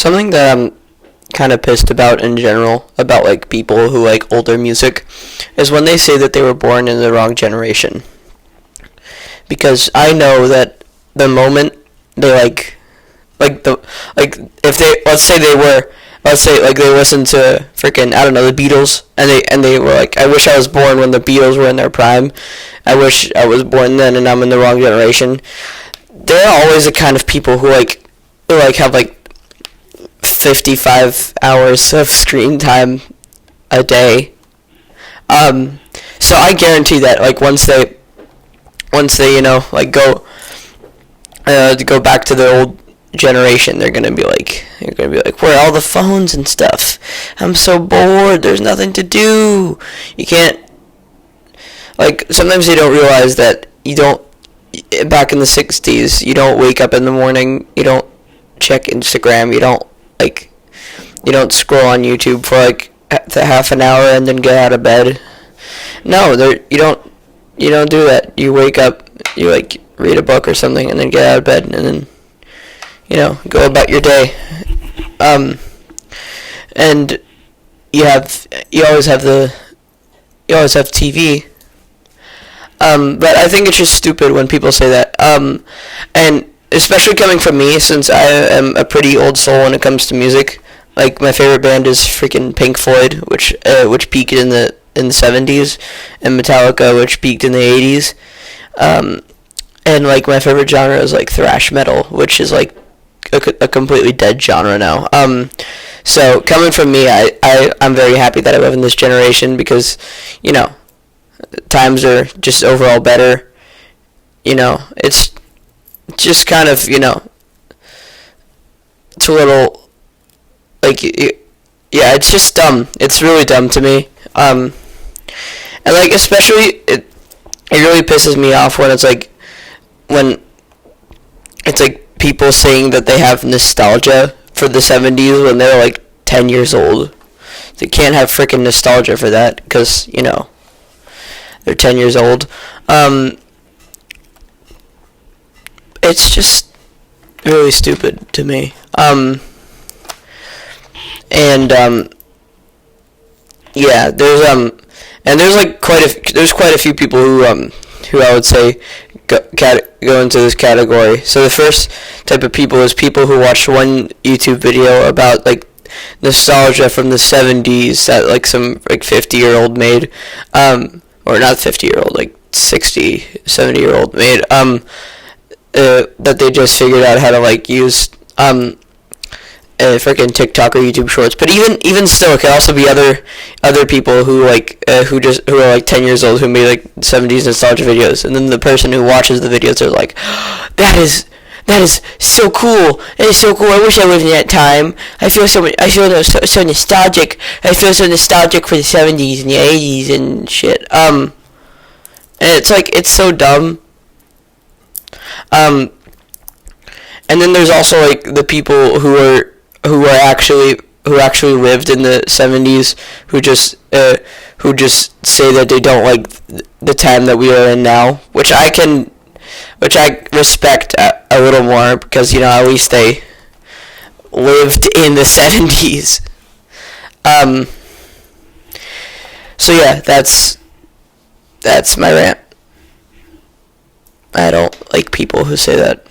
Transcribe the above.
something that I'm kind of pissed about in general about like people who like older music is when they say that they were born in the wrong generation. Because I know that the moment they if they let's say like they listened to freaking I don't know the Beatles and they were like I wish I was born when the Beatles were in their prime. I wish I was born then and I'm in the wrong generation. They're always the kind of people who have like 55 hours of screen time a day. So I guarantee that like once they like go back to the old generation, they're gonna be like where are all the phones and stuff? I'm so bored. There's nothing to do. You can't like sometimes they don't realize that you don't back in the 60s you don't wake up in the morning, you don't check Instagram, you don't scroll on YouTube for like half an hour and then get out of bed. No, you don't do that. You wake up, you like read a book or something and then get out of bed and then go about your day. And you always have TV. But I think it's just stupid when people say that. And especially coming from me, since I am a pretty old soul when it comes to music. Like my favorite band is freaking Pink Floyd, which peaked in the 70s, and Metallica, which peaked in the 80s. And like my favorite genre is like thrash metal, which is like a completely dead genre now. So coming from me, I'm very happy that I live in this generation because, times are just overall better. It's just kind of, it's a little, like, yeah, it's just dumb. It's really dumb to me. And like, especially, it really pisses me off when it's like people saying that they have nostalgia for the 70s when they're like 10 years old. They can't have freaking nostalgia for that because, they're 10 years old. It's just really stupid to me. Yeah, there's like quite a few people who I would say go into this category. So the first type of people is people who watch one YouTube video about like nostalgia from the 70s that like some like 50-year-old made, or not 50-year-old, like 60, 70-year-old made, that they just figured out how to like use freaking TikTok or YouTube Shorts. But even still, it could also be other people who who are like 10 years old who made like 70s nostalgia videos, and then the person who watches the videos are like, that is so cool. That is so cool. I wish I lived in that time. I feel so nostalgic. I feel so nostalgic for the 70s and the 80s and shit. And it's like, it's so dumb. And then there's also like the people who actually lived in the 70s who just say that they don't like the time that we are in now, which I respect a little more because at least they lived in the 70s. So yeah, that's my rant. I don't like people who say that.